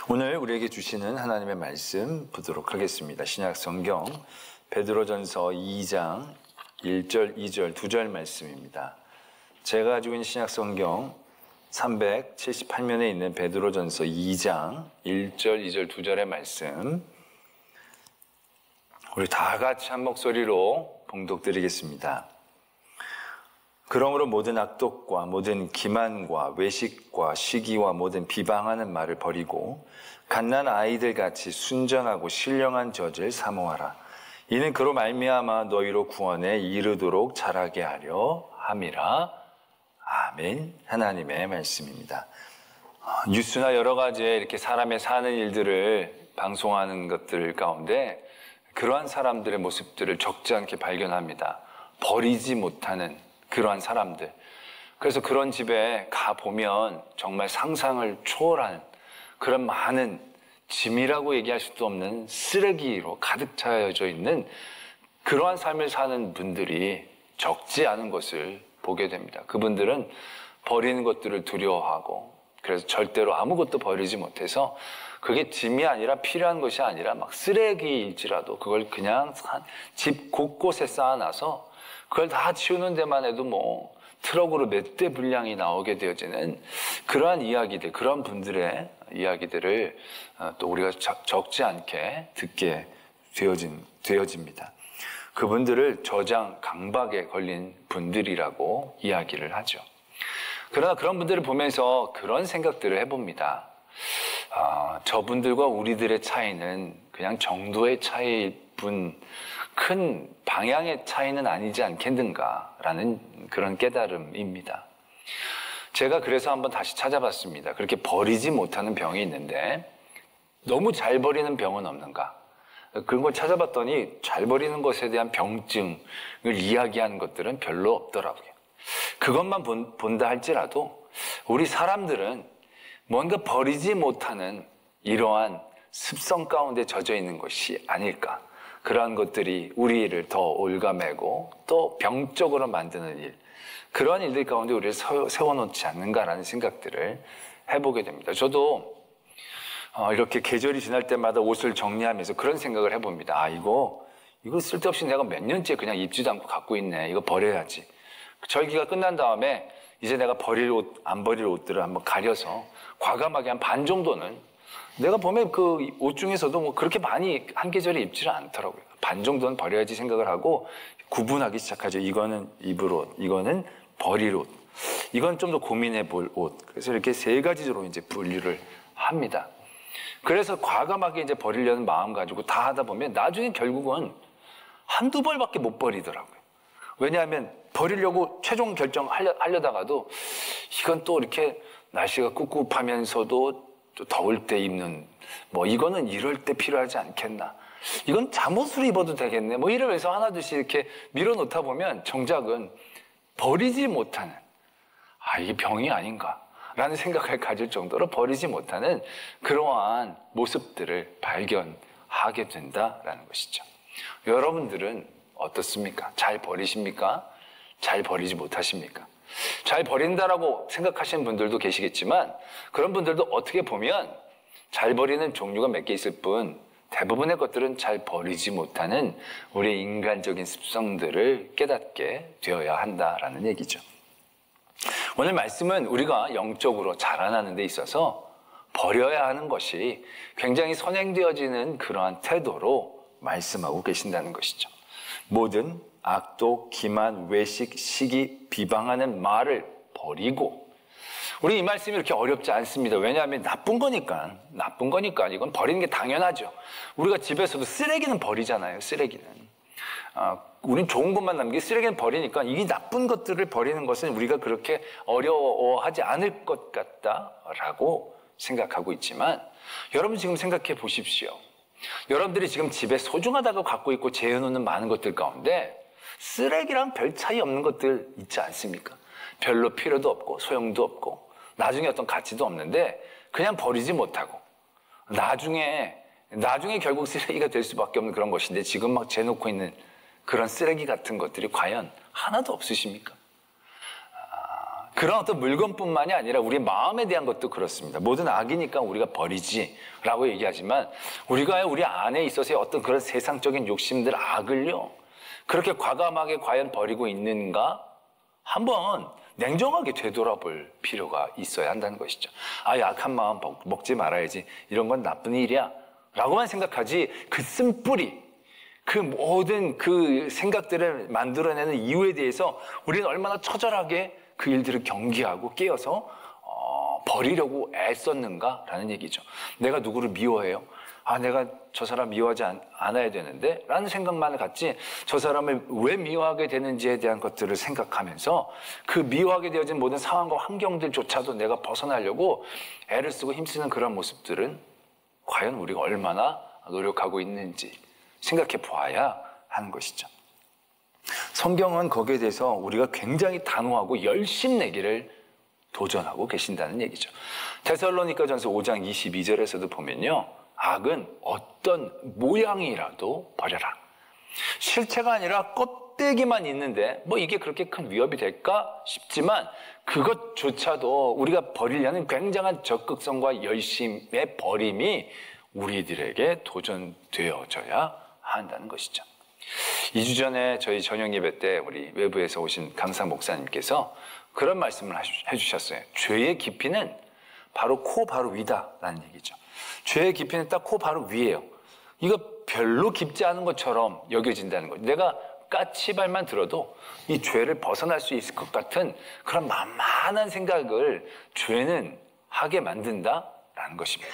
오늘 우리에게 주시는 하나님의 말씀 보도록 하겠습니다. 신약 성경 베드로전서 2장 1절, 2절, 2절 말씀입니다. 제가 가지고 있는 신약 성경 378면에 있는 베드로전서 2장 1절, 2절, 2절의 말씀, 우리 다 같이 한 목소리로 봉독드리겠습니다. 그러므로 모든 악독과 모든 기만과 외식과 시기와 모든 비방하는 말을 버리고 갓난 아이들 같이 순전하고 신령한 젖을 사모하라. 이는 그로 말미암아 너희로 구원에 이르도록 자라게 하려 함이라. 아멘. 하나님의 말씀입니다. 뉴스나 여러 가지 이렇게 사람의 사는 일들을 방송하는 것들 가운데 그러한 사람들의 모습들을 적지 않게 발견합니다. 버리지 못하는 그러한 사람들. 그래서 그런 집에 가보면 정말 상상을 초월한 그런 많은 짐이라고 얘기할 수도 없는 쓰레기로 가득 차여져 있는 그러한 삶을 사는 분들이 적지 않은 것을 보게 됩니다. 그분들은 버리는 것들을 두려워하고, 그래서 절대로 아무것도 버리지 못해서 그게 짐이 아니라 필요한 것이 아니라 막 쓰레기일지라도 그걸 그냥 집 곳곳에 쌓아놔서 그걸 다 치우는 데만 해도 뭐 트럭으로 몇 대 분량이 나오게 되어지는 그러한 이야기들, 그런 분들의 이야기들을 또 우리가 적지 않게 듣게 되어집니다. 그분들을 저장 강박에 걸린 분들이라고 이야기를 하죠. 그러나 그런 분들을 보면서 그런 생각들을 해봅니다. 저분들과 우리들의 차이는 그냥 정도의 차이일 뿐 큰 방향의 차이는 아니지 않겠는가라는 그런 깨달음입니다. 제가 그래서 한번 다시 찾아봤습니다. 그렇게 버리지 못하는 병이 있는데 너무 잘 버리는 병은 없는가? 그런 걸 찾아봤더니 잘 버리는 것에 대한 병증을 이야기하는 것들은 별로 없더라고요. 그것만 본다 할지라도 우리 사람들은 뭔가 버리지 못하는 이러한 습성 가운데 젖어 있는 것이 아닐까. 그러한 것들이 우리를 더 올가매고 또 병적으로 만드는 일, 그러한 일들 가운데 우리를 세워놓지 않는가라는 생각들을 해보게 됩니다. 저도 이렇게 계절이 지날 때마다 옷을 정리하면서 그런 생각을 해봅니다. 이거 쓸데없이 내가 몇 년째 그냥 입지도 않고 갖고 있네. 이거 버려야지. 절기가 끝난 다음에 이제 내가 버릴 옷, 안 버릴 옷들을 한번 가려서 과감하게 한 반 정도는, 내가 보면 그 옷 중에서도 뭐 그렇게 많이 한 계절에 입지를 않더라고요. 반 정도는 버려야지 생각을 하고 구분하기 시작하죠. 이거는 입을 옷, 이거는 버릴 옷, 이건 좀 더 고민해 볼 옷. 그래서 이렇게 세 가지로 이제 분류를 합니다. 그래서 과감하게 이제 버리려는 마음 가지고 다 하다 보면 나중에 결국은 한두 벌밖에 못 버리더라고요. 왜냐하면 버리려고 최종 결정하려다가도 이건 또 이렇게 날씨가 꿉꿉하면서도 또 더울 때 입는, 뭐 이거는 이럴 때 필요하지 않겠나, 이건 잠옷으로 입어도 되겠네, 뭐 이러면서 하나둘씩 이렇게 밀어놓다 보면 정작은 버리지 못하는, 이게 병이 아닌가 라는 생각을 가질 정도로 버리지 못하는 그러한 모습들을 발견하게 된다라는 것이죠. 여러분들은 어떻습니까? 잘 버리십니까? 잘 버리지 못하십니까? 잘 버린다라고 생각하시는 분들도 계시겠지만 그런 분들도 어떻게 보면 잘 버리는 종류가 몇 개 있을 뿐 대부분의 것들은 잘 버리지 못하는 우리의 인간적인 습성들을 깨닫게 되어야 한다라는 얘기죠. 오늘 말씀은 우리가 영적으로 자라나는 데 있어서 버려야 하는 것이 굉장히 선행되어지는 그러한 태도로 말씀하고 계신다는 것이죠. 모든 악독, 기만, 외식, 시기, 비방하는 말을 버리고, 우리 이 말씀이 이렇게 어렵지 않습니다. 왜냐하면 나쁜 거니까 이건 버리는 게 당연하죠. 우리가 집에서도 쓰레기는 버리잖아요. 쓰레기는 우린 좋은 것만 남기고 쓰레기는 버리니까 이 나쁜 것들을 버리는 것은 우리가 그렇게 어려워하지 않을 것 같다라고 생각하고 있지만, 여러분 지금 생각해 보십시오. 여러분들이 지금 집에 소중하다고 갖고 있고 재현놓는 많은 것들 가운데 쓰레기랑 별 차이 없는 것들 있지 않습니까? 별로 필요도 없고 소용도 없고 나중에 어떤 가치도 없는데 그냥 버리지 못하고 나중에 결국 쓰레기가 될 수밖에 없는 그런 것인데, 지금 막 재놓고 있는 그런 쓰레기 같은 것들이 과연 하나도 없으십니까? 그런 어떤 물건뿐만이 아니라 우리 마음에 대한 것도 그렇습니다. 모든 악이니까 우리가 버리지라고 얘기하지만 우리가 우리 안에 있어서의 어떤 그런 세상적인 욕심들, 악을요, 그렇게 과감하게 과연 버리고 있는가? 한번 냉정하게 되돌아볼 필요가 있어야 한다는 것이죠. 약한 마음 먹지 말아야지. 이런 건 나쁜 일이야. 라고만 생각하지, 그 쓴뿌리, 그 모든 그 생각들을 만들어내는 이유에 대해서 우리는 얼마나 처절하게 그 일들을 경계하고 깨어서 버리려고 애썼는가라는 얘기죠. 내가 누구를 미워해요? 내가 저 사람 미워하지 않아야 되는데 라는 생각만을 갖지, 저 사람을 왜 미워하게 되는지에 대한 것들을 생각하면서 그 미워하게 되어진 모든 상황과 환경들조차도 내가 벗어나려고 애를 쓰고 힘쓰는 그런 모습들은 과연 우리가 얼마나 노력하고 있는지 생각해 보아야 하는 것이죠. 성경은 거기에 대해서 우리가 굉장히 단호하고 열심내기를 도전하고 계신다는 얘기죠. 데살로니가전서 5장 22절에서도 보면요, 악은 어떤 모양이라도 버려라. 실체가 아니라 껍데기만 있는데 이게 그렇게 큰 위협이 될까 싶지만 그것조차도 우리가 버리려는 굉장한 적극성과 열심의 버림이 우리들에게 도전되어져야 한다는 것이죠. 2주 전에 저희 저녁 예배 때 우리 외부에서 오신 강사 목사님께서 그런 말씀을 해주셨어요. 죄의 깊이는 바로 코 바로 위다라는 얘기죠. 죄의 깊이는 딱 코 바로 위에요. 이거 별로 깊지 않은 것처럼 여겨진다는 거죠. 내가 까치발만 들어도 이 죄를 벗어날 수 있을 것 같은 그런 만만한 생각을 죄는 하게 만든다라는 것입니다.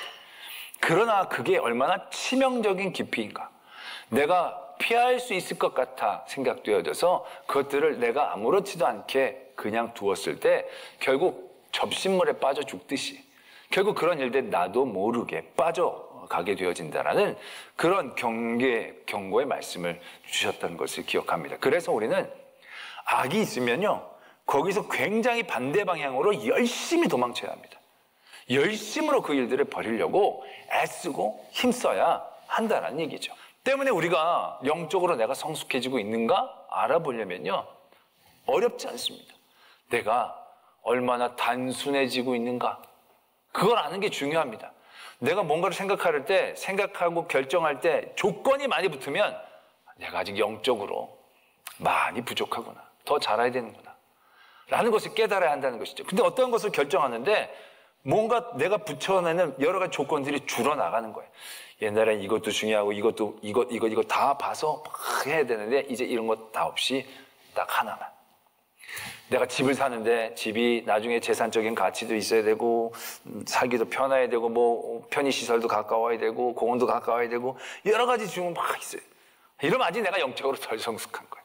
그러나 그게 얼마나 치명적인 깊이인가. 내가 피할 수 있을 것 같아 생각되어져서 그것들을 내가 아무렇지도 않게 그냥 두었을 때 결국 접신물에 빠져 죽듯이 결국 그런 일들 나도 모르게 빠져가게 되어진다라는 그런 경고의 말씀을 주셨다는 것을 기억합니다. 그래서 우리는 악이 있으면요, 거기서 굉장히 반대 방향으로 열심히 도망쳐야 합니다. 열심으로 그 일들을 버리려고 애쓰고 힘써야 한다는 얘기죠. 때문에 우리가 영적으로 내가 성숙해지고 있는가 알아보려면요, 어렵지 않습니다. 내가 얼마나 단순해지고 있는가, 그걸 아는 게 중요합니다. 내가 뭔가를 생각하고 결정할 때 조건이 많이 붙으면 내가 아직 영적으로 많이 부족하구나, 더 잘해야 되는구나 라는 것을 깨달아야 한다는 것이죠. 근데 어떤 것을 결정하는데 뭔가 내가 붙여내는 여러 가지 조건들이 줄어나가는 거예요. 옛날엔 이것도 중요하고 이거 다 봐서 막 해야 되는데 이제 이런 것 다 없이 딱 하나만. 내가 집을 사는데 집이 나중에 재산적인 가치도 있어야 되고 살기도 편해야 되고 편의시설도 가까워야 되고 공원도 가까워야 되고 여러 가지 중은 막 있어요. 이러면 아직 내가 영적으로 덜 성숙한 거예요.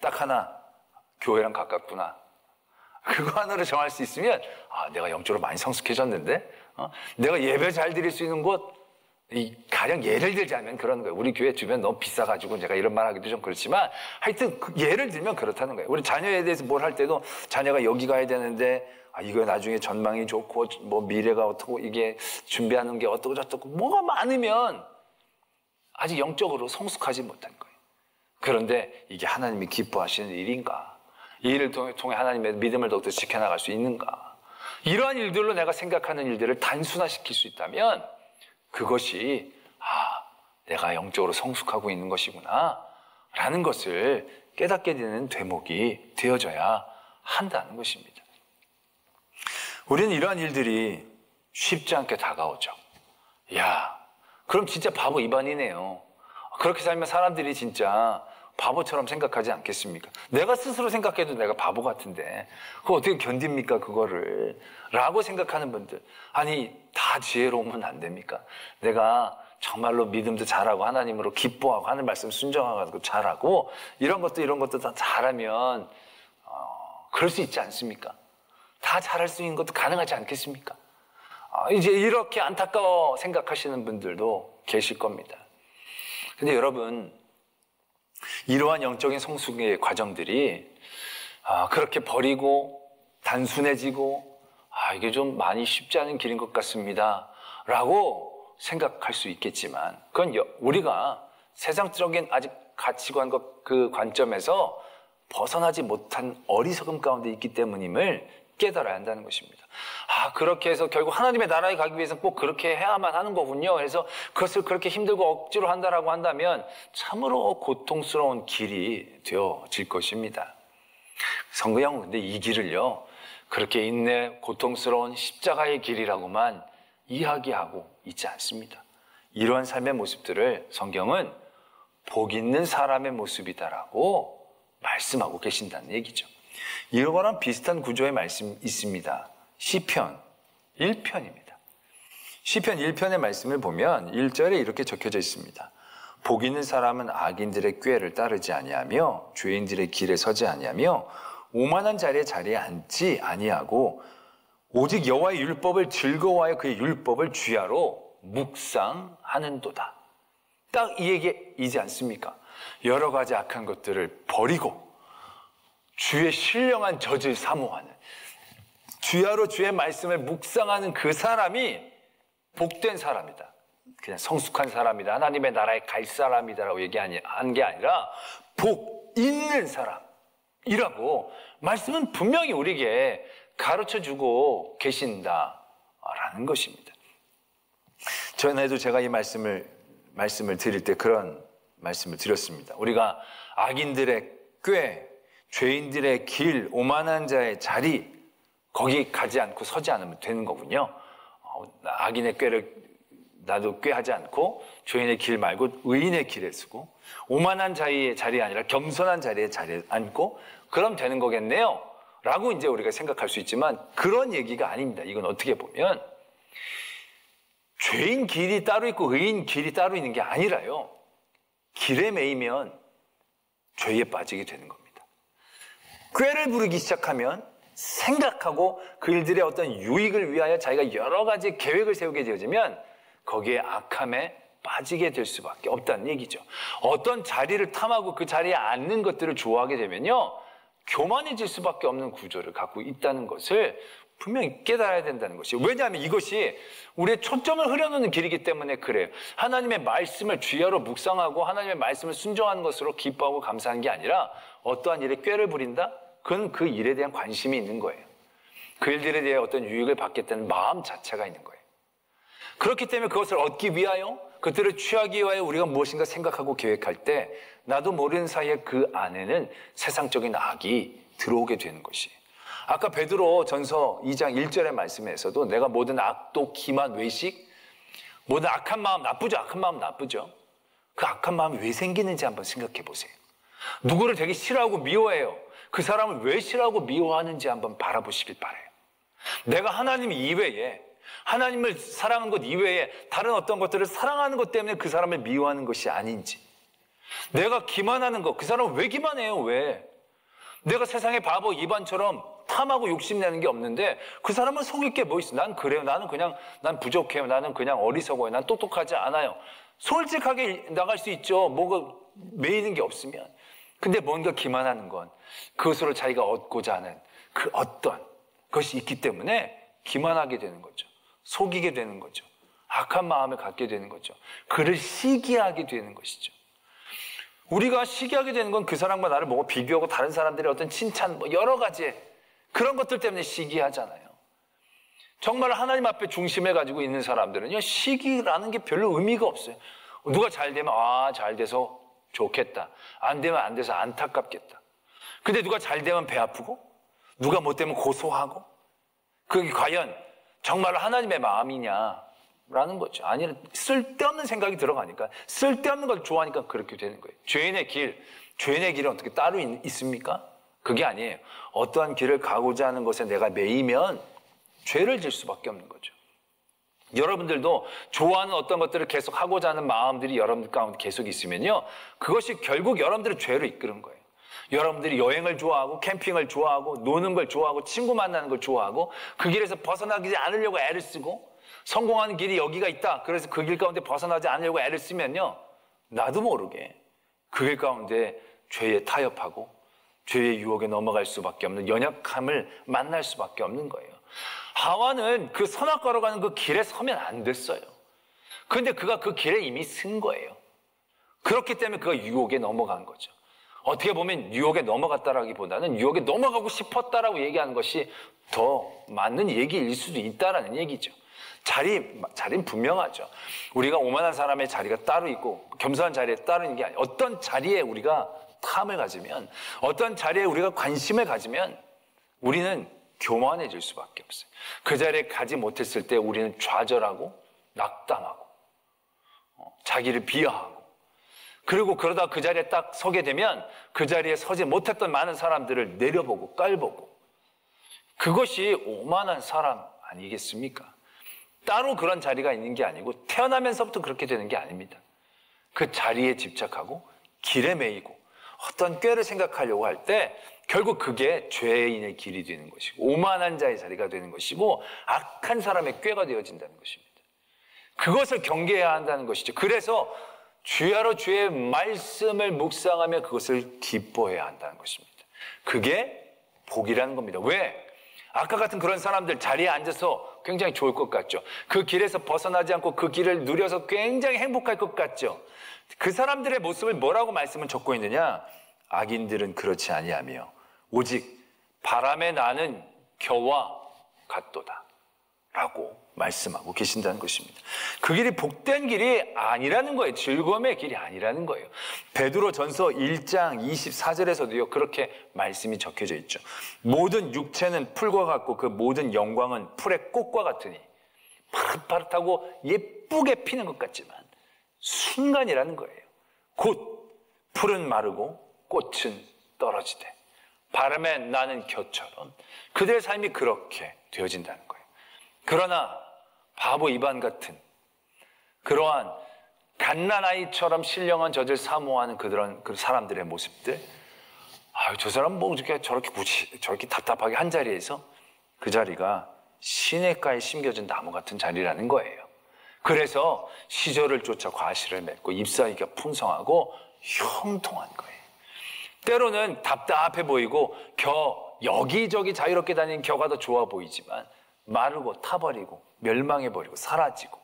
딱 하나, 교회랑 가깝구나. 그거 하나를 정할 수 있으면 내가 영적으로 많이 성숙해졌는데, 내가 예배 잘 드릴 수 있는 곳, 가령 예를 들자면 그런 거예요. 우리 교회 주변 너무 비싸가지고 제가 이런 말 하기도 좀 그렇지만 하여튼 예를 들면 그렇다는 거예요. 우리 자녀에 대해서 뭘 할 때도 자녀가 여기 가야 되는데 이거 나중에 전망이 좋고 미래가 어떻고 이게 준비하는 게 어떻고 저떻고 뭐가 많으면 아직 영적으로 성숙하지 못한 거예요. 그런데 이게 하나님이 기뻐하시는 일인가? 이 일을 통해 하나님의 믿음을 더욱더 지켜나갈 수 있는가? 이러한 일들로 내가 생각하는 일들을 단순화시킬 수 있다면 그것이 내가 영적으로 성숙하고 있는 것이구나 라는 것을 깨닫게 되는 대목이 되어져야 한다는 것입니다. 우리는 이러한 일들이 쉽지 않게 다가오죠. 그럼 진짜 바보 이반이네요. 그렇게 살면 사람들이 진짜 바보처럼 생각하지 않겠습니까? 내가 스스로 생각해도 내가 바보 같은데 그거 어떻게 견딥니까 그거를? 라고 생각하는 분들, 다 지혜로우면 안 됩니까? 내가 정말로 믿음도 잘하고 하나님으로 기뻐하고 하늘 말씀 순종하고 잘하고 이런 것도 다 잘하면 그럴 수 있지 않습니까? 다 잘할 수 있는 것도 가능하지 않겠습니까? 이제 이렇게 안타까워 생각하시는 분들도 계실 겁니다. 근데 여러분, 이러한 영적인 성숙의 과정들이 그렇게 버리고 단순해지고 이게 좀 많이 쉽지 않은 길인 것 같습니다 라고 생각할 수 있겠지만 그건 우리가 세상적인 아직 가치관과 그 관점에서 벗어나지 못한 어리석음 가운데 있기 때문임을 깨달아야 한다는 것입니다. 그렇게 해서 결국 하나님의 나라에 가기 위해서는 꼭 그렇게 해야만 하는 거군요. 그래서 그것을 그렇게 힘들고 억지로 한다라고 한다면 참으로 고통스러운 길이 되어질 것입니다. 성경 근데 이 길을요, 그렇게 인내 고통스러운 십자가의 길이라고만 이야기하고 있지 않습니다. 이러한 삶의 모습들을 성경은 복 있는 사람의 모습이다라고 말씀하고 계신다는 얘기죠. 이거랑 비슷한 구조의 말씀이 있습니다. 시편 1편입니다. 시편 1편의 말씀을 보면 1절에 이렇게 적혀져 있습니다. 복 있는 사람은 악인들의 꾀를 따르지 아니하며 죄인들의 길에 서지 아니하며 오만한 자리에 앉지 아니하고 오직 여호와의 율법을 즐거워하여 그의 율법을 주야로 묵상하는도다. 딱 이 얘기이지 않습니까? 여러 가지 악한 것들을 버리고 주의 신령한 젖을 사모하는, 주야로 주의 말씀을 묵상하는 그 사람이 복된 사람이다. 그냥 성숙한 사람이다. 하나님의 나라에 갈 사람이다라고 얘기한 게 아니라 복 있는 사람이라고 말씀은 분명히 우리에게 가르쳐주고 계신다라는 것입니다. 전에도 제가 이 말씀을 드릴 때 그런 말씀을 드렸습니다. 우리가 악인들의 꾀, 죄인들의 길, 오만한 자의 자리, 거기 가지 않고 서지 않으면 되는 거군요. 악인의 꾀를 나도 꾀하지 않고 죄인의 길 말고 의인의 길에 서고 오만한 자의 자리에 아니라 겸손한 자리에 앉고 그럼 되는 거겠네요 라고 이제 우리가 생각할 수 있지만 그런 얘기가 아닙니다. 이건 어떻게 보면 죄인 길이 따로 있고 의인 길이 따로 있는 게 아니라요, 길에 매이면 죄에 빠지게 되는 겁니다. 꾀를 부르기 시작하면 생각하고 그 일들의 어떤 유익을 위하여 자기가 여러 가지 계획을 세우게 되어지면 거기에 악함에 빠지게 될 수밖에 없다는 얘기죠. 어떤 자리를 탐하고 그 자리에 앉는 것들을 좋아하게 되면요, 교만해질 수밖에 없는 구조를 갖고 있다는 것을 분명히 깨달아야 된다는 것이에요. 왜냐하면 이것이 우리의 초점을 흐려놓는 길이기 때문에 그래요. 하나님의 말씀을 주야로 묵상하고 하나님의 말씀을 순종하는 것으로 기뻐하고 감사한 게 아니라 어떠한 일에 꾀를 부린다? 그건 그 일에 대한 관심이 있는 거예요. 그 일들에 대해 어떤 유익을 받겠다는 마음 자체가 있는 거예요. 그렇기 때문에 그것을 얻기 위하여, 그것들을 취하기 위하여 우리가 무엇인가 생각하고 계획할 때 나도 모르는 사이에 그 안에는 세상적인 악이 들어오게 되는 것이에요. 아까 베드로 전서 2장 1절의 말씀에서도 내가 모든 악독, 기만, 외식, 모든 악한 마음 나쁘죠. 악한 마음 나쁘죠. 그 악한 마음이 왜 생기는지 한번 생각해 보세요. 누구를 되게 싫어하고 미워해요. 그 사람을 왜 싫어하고 미워하는지 한번 바라보시길 바라요. 내가 하나님 이외에, 하나님을 사랑하는 것 이외에 다른 어떤 것들을 사랑하는 것 때문에 그 사람을 미워하는 것이 아닌지, 내가 기만하는 것, 그 사람은 왜 기만해요? 왜? 내가 세상의 바보 이반처럼 탐하고 욕심내는 게 없는데 그 사람은 속일 게 뭐 있어? 난 그래요. 난 부족해요. 나는 그냥 어리석어요. 난 똑똑하지 않아요. 솔직하게 나갈 수 있죠. 뭐가 매이는 게 없으면. 근데 뭔가 기만하는 건 그것으로 자기가 얻고자 하는 그 어떤 것이 있기 때문에 기만하게 되는 거죠. 속이게 되는 거죠. 악한 마음을 갖게 되는 거죠. 그를 시기하게 되는 것이죠. 우리가 시기하게 되는 건 그 사람과 나를 보고 비교하고 다른 사람들의 어떤 칭찬, 여러 가지 그런 것들 때문에 시기하잖아요. 정말 하나님 앞에 중심을 가지고 있는 사람들은요, 시기라는 게 별로 의미가 없어요. 누가 잘 되면 잘 돼서 좋겠다. 안 되면 안 돼서 안타깝겠다. 근데 누가 잘 되면 배 아프고 누가 못 되면 고소하고 그게 과연 정말 하나님의 마음이냐라는 거죠. 아니, 쓸데없는 생각이 들어가니까, 쓸데없는 걸 좋아하니까 그렇게 되는 거예요. 죄인의 길은 어떻게 따로 있습니까? 그게 아니에요. 어떠한 길을 가고자 하는 것에 내가 매이면 죄를 질 수밖에 없는 거죠. 여러분들도 좋아하는 어떤 것들을 계속 하고자 하는 마음들이 여러분들 가운데 계속 있으면요, 그것이 결국 여러분들을 죄로 이끄는 거예요. 여러분들이 여행을 좋아하고 캠핑을 좋아하고 노는 걸 좋아하고 친구 만나는 걸 좋아하고 그 길에서 벗어나지 않으려고 애를 쓰고 성공하는 길이 여기가 있다. 그래서 그 길 가운데 벗어나지 않으려고 애를 쓰면요, 나도 모르게 그 길 가운데 죄에 타협하고 죄의 유혹에 넘어갈 수밖에 없는 연약함을 만날 수밖에 없는 거예요. 하와는 그 선악 걸어가는 그 길에 서면 안 됐어요. 그런데 그가 그 길에 이미 쓴 거예요. 그렇기 때문에 그가 유혹에 넘어간 거죠. 어떻게 보면 유혹에 넘어갔다라기보다는 유혹에 넘어가고 싶었다라고 얘기하는 것이 더 맞는 얘기일 수도 있다라는 얘기죠. 자리는 분명하죠. 우리가 오만한 사람의 자리가 따로 있고 겸손한 자리에 따로 있는 게 아니에요. 어떤 자리에 우리가 탐을 가지면, 어떤 자리에 우리가 관심을 가지면 우리는 교만해질 수밖에 없어요. 그 자리에 가지 못했을 때 우리는 좌절하고 낙담하고 자기를 비하하고, 그리고 그러다 그 자리에 딱 서게 되면 그 자리에 서지 못했던 많은 사람들을 내려보고 깔보고, 그것이 오만한 사람 아니겠습니까? 따로 그런 자리가 있는 게 아니고 태어나면서부터 그렇게 되는 게 아닙니다. 그 자리에 집착하고 길에 매이고 어떤 꾀를 생각하려고 할 때 결국 그게 죄인의 길이 되는 것이고 오만한 자의 자리가 되는 것이고 악한 사람의 꾀가 되어진다는 것입니다. 그것을 경계해야 한다는 것이죠. 그래서 주야로 주의 말씀을 묵상하며 그것을 기뻐해야 한다는 것입니다. 그게 복이라는 겁니다. 왜? 아까 같은 그런 사람들 자리에 앉아서 굉장히 좋을 것 같죠. 그 길에서 벗어나지 않고 그 길을 누려서 굉장히 행복할 것 같죠. 그 사람들의 모습을 뭐라고 말씀을 적고 있느냐? 악인들은 그렇지 아니하며 오직 바람에 나는 겨와 같도다 라고 말씀하고 계신다는 것입니다. 그 길이 복된 길이 아니라는 거예요. 즐거움의 길이 아니라는 거예요. 베드로전서 1장 24절에서도요 그렇게 말씀이 적혀져 있죠. 모든 육체는 풀과 같고 그 모든 영광은 풀의 꽃과 같으니 파릇파릇하고 예쁘게 피는 것 같지만 순간이라는 거예요. 곧 풀은 마르고 꽃은 떨어지되 바람에 나는 겨처럼 그들의 삶이 그렇게 되어진다는 거예요. 그러나 바보 이반 같은 그러한 갓난아이처럼 신령한 젖을 사모하는 그 사람들의 모습들, 저 사람 뭐 저렇게 답답하게 한 자리에서 그 자리가 시냇가에 심겨진 나무 같은 자리라는 거예요. 그래서 시절을 쫓아 과실을 맺고 잎사귀가 풍성하고 형통한 거예요. 때로는 답답해 보이고 여기저기 자유롭게 다니는 겨가 더 좋아 보이지만 마르고 타버리고 멸망해버리고 사라지고,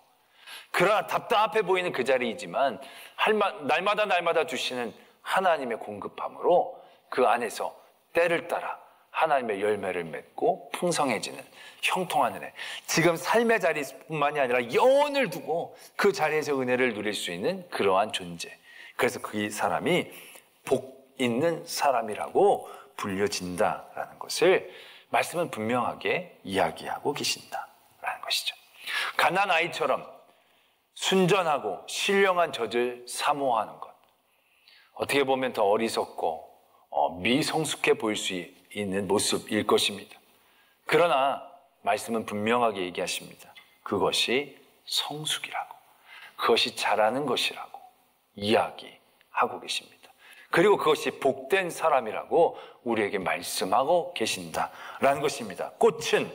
그러나 답답해 보이는 그 자리이지만 날마다 주시는 하나님의 공급함으로 그 안에서 때를 따라 하나님의 열매를 맺고 풍성해지는 형통한 은혜, 지금 삶의 자리뿐만이 아니라 영원을 두고 그 자리에서 은혜를 누릴 수 있는 그러한 존재, 그래서 그 사람이 복 있는 사람이라고 불려진다라는 것을 말씀은 분명하게 이야기하고 계신다라는 것이죠. 갓난아이처럼 순전하고 신령한 젖을 사모하는 것, 어떻게 보면 더 어리석고 미성숙해 보일 수 있는 모습일 것입니다. 그러나 말씀은 분명하게 얘기하십니다. 그것이 성숙이라고, 그것이 잘하는 것이라고 이야기하고 계십니다. 그리고 그것이 복된 사람이라고 우리에게 말씀하고 계신다라는 것입니다. 꽃은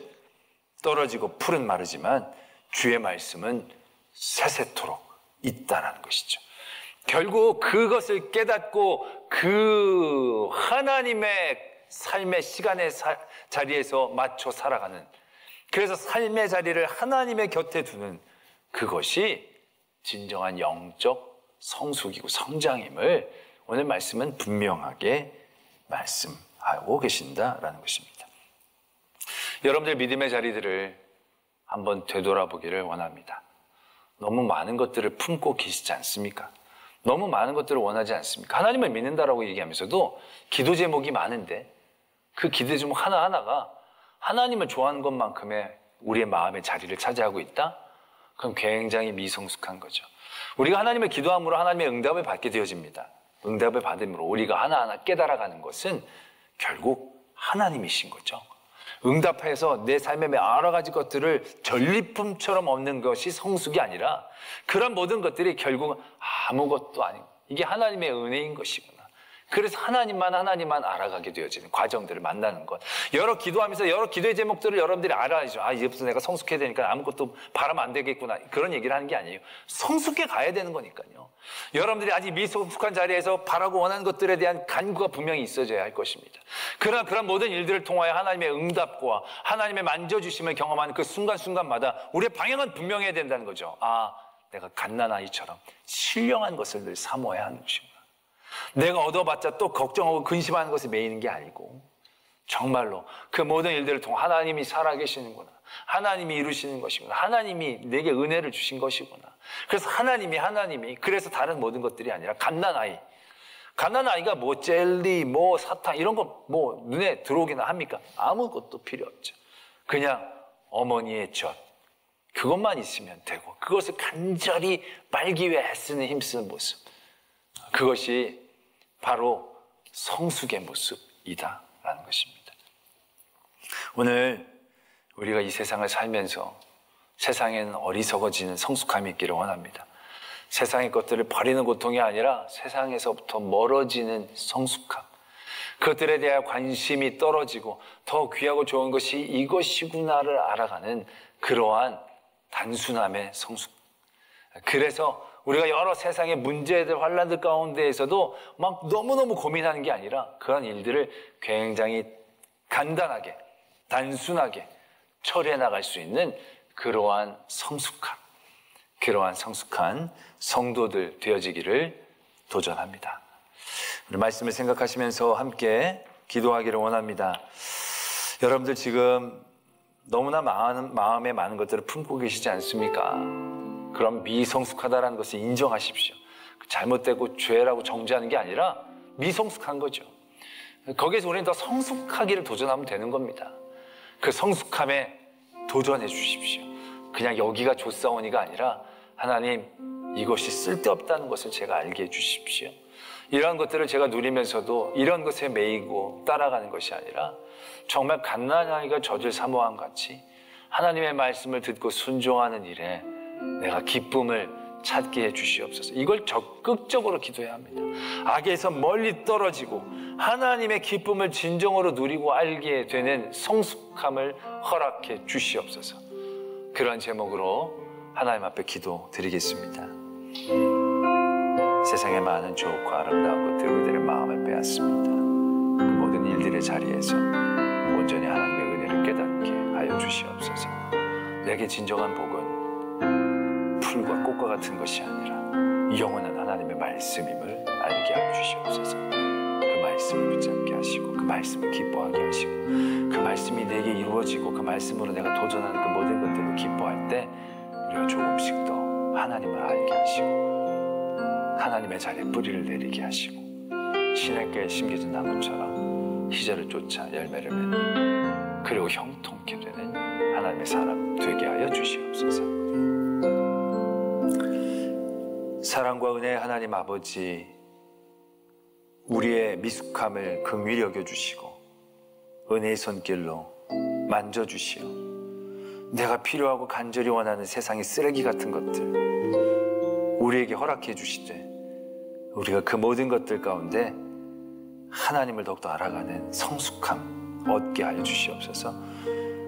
떨어지고 풀은 마르지만 주의 말씀은 세세토록 있다라는 것이죠. 결국 그것을 깨닫고 그 하나님의 삶의 시간의 자리에서 맞춰 살아가는, 그래서 삶의 자리를 하나님의 곁에 두는 그것이 진정한 영적 성숙이고 성장임을 오늘 말씀은 분명하게 말씀하고 계신다라는 것입니다. 여러분들 믿음의 자리들을 한번 되돌아보기를 원합니다. 너무 많은 것들을 품고 계시지 않습니까? 너무 많은 것들을 원하지 않습니까? 하나님을 믿는다라고 얘기하면서도 기도 제목이 많은데 그 기도 제목 하나하나가 하나님을 좋아하는 것만큼의 우리의 마음의 자리를 차지하고 있다? 그럼 굉장히 미성숙한 거죠. 우리가 하나님을 기도함으로 하나님의 응답을 받게 되어집니다. 응답을 받음으로 우리가 하나하나 깨달아가는 것은 결국 하나님이신 거죠. 응답해서 내 삶의 여러 가지 것들을 전리품처럼 얻는 것이 성숙이 아니라 그런 모든 것들이 결국 아무것도 아니고 이게 하나님의 은혜인 것이구나. 그래서 하나님만 알아가게 되어지는 과정들을 만나는 것. 여러 기도하면서 여러 기도의 제목들을 여러분들이 알아야죠. 이제부터 내가 성숙해야 되니까 아무것도 바라면 안 되겠구나. 그런 얘기를 하는 게 아니에요. 성숙해 가야 되는 거니까요. 여러분들이 아직 미성숙한 자리에서 바라고 원하는 것들에 대한 간구가 분명히 있어져야 할 것입니다. 그러나 그런 모든 일들을 통하여 하나님의 응답과 하나님의 만져주심을 경험하는 그 순간순간마다 우리의 방향은 분명해야 된다는 거죠. 내가 갓난아이처럼 신령한 것을 늘 사모해야 하는 것이구나. 내가 얻어봤자 또 걱정하고 근심하는 것에 매이는 게 아니고 정말로 그 모든 일들을 통해 하나님이 살아계시는구나, 하나님이 이루시는 것이구나, 하나님이 내게 은혜를 주신 것이구나. 그래서 하나님이 그래서 다른 모든 것들이 아니라 갓난아이가 뭐 젤리, 뭐 사탕 이런 거 뭐 눈에 들어오기나 합니까? 아무것도 필요 없죠. 그냥 어머니의 젖, 그것만 있으면 되고 그것을 간절히 빨기 위해 애쓰는 힘쓰는 모습, 그것이 바로 성숙의 모습이다라는 것입니다. 오늘 우리가 이 세상을 살면서 세상에는 어리석어지는 성숙함이 있기를 원합니다. 세상의 것들을 버리는 고통이 아니라 세상에서부터 멀어지는 성숙함, 그것들에 대한 관심이 떨어지고 더 귀하고 좋은 것이 이것이구나를 알아가는 그러한 단순함의 성숙. 그래서 우리가 여러 세상의 문제들, 환란들 가운데에서도 막 너무너무 고민하는 게 아니라 그런 일들을 굉장히 간단하게, 단순하게 처리해 나갈 수 있는 그러한 성숙함, 그러한 성숙한 성도들 되어지기를 도전합니다. 오늘 말씀을 생각하시면서 함께 기도하기를 원합니다. 여러분들 지금 너무나 마음에 많은 것들을 품고 계시지 않습니까? 그럼 미성숙하다는 것을 인정하십시오. 잘못되고 죄라고 정죄하는 게 아니라 미성숙한 거죠. 거기에서 우리는 더 성숙하기를 도전하면 되는 겁니다. 그 성숙함에 도전해 주십시오. 그냥 여기가 좋사오니가 아니라 하나님, 이것이 쓸데없다는 것을 제가 알게 해 주십시오. 이러한 것들을 제가 누리면서도 이런 것에 매이고 따라가는 것이 아니라 정말 갓난아이가 젖을 사모함 같이 하나님의 말씀을 듣고 순종하는 일에 내가 기쁨을 찾게 해 주시옵소서. 이걸 적극적으로 기도해야 합니다. 악에서 멀리 떨어지고 하나님의 기쁨을 진정으로 누리고 알게 되는 성숙함을 허락해 주시옵소서. 그런 제목으로 하나님 앞에 기도 드리겠습니다. 세상에 많은 좋고 아름다운 것들 우리들의 마음을 빼앗습니다. 그 모든 일들의 자리에서 온전히 하나님의 은혜를 깨닫게 하여 주시옵소서. 내게 진정한 복은 풀과 꽃과 같은 것이 아니라 영원한 하나님의 말씀임을 알게 하여 주시옵소서. 그 말씀을 붙잡게 하시고 그 말씀을 기뻐하게 하시고 그 말씀이 내게 이루어지고 그 말씀으로 내가 도전하는 그 모든 것들로 기뻐할 때 우리가 조금씩 더 하나님을 알게 하시고 하나님의 자리에 뿌리를 내리게 하시고 시냇가에 심겨진 나무처럼 희절을 쫓아 열매를 맺는, 그리고 형통케 되는 하나님의 사람 되게 하여 주시옵소서. 사랑과 은혜의 하나님 아버지, 우리의 미숙함을 긍휼히 여겨주시고 은혜의 손길로 만져주시어 내가 필요하고 간절히 원하는 세상의 쓰레기 같은 것들 우리에게 허락해 주시되 우리가 그 모든 것들 가운데 하나님을 더욱더 알아가는 성숙함 얻게 하여 주시옵소서.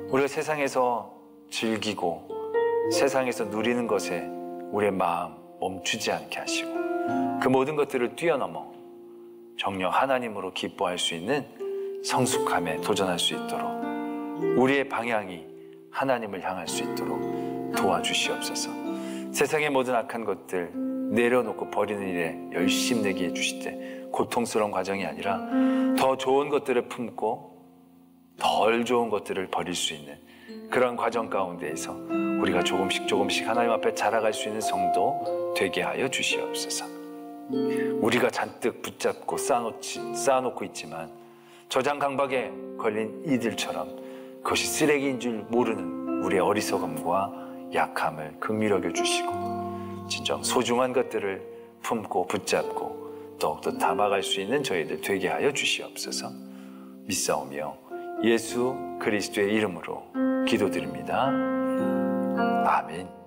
우리가 세상에서 즐기고 세상에서 누리는 것에 우리의 마음 멈추지 않게 하시고 그 모든 것들을 뛰어넘어 정녕 하나님으로 기뻐할 수 있는 성숙함에 도전할 수 있도록 우리의 방향이 하나님을 향할 수 있도록 도와주시옵소서. 세상의 모든 악한 것들 내려놓고 버리는 일에 열심내게 해주시되 고통스러운 과정이 아니라 더 좋은 것들을 품고 덜 좋은 것들을 버릴 수 있는 그런 과정 가운데에서 우리가 조금씩 하나님 앞에 자라갈 수 있는 성도 되게 하여 주시옵소서. 우리가 잔뜩 붙잡고 쌓아놓고 있지만 저장 강박에 걸린 이들처럼 그것이 쓰레기인 줄 모르는 우리의 어리석음과 약함을 긍휼히 여겨주시고 진정 소중한 것들을 품고 붙잡고 더욱더 담아갈 수 있는 저희들 되게 하여 주시옵소서. 믿사오며 예수 그리스도의 이름으로 기도드립니다. 아멘.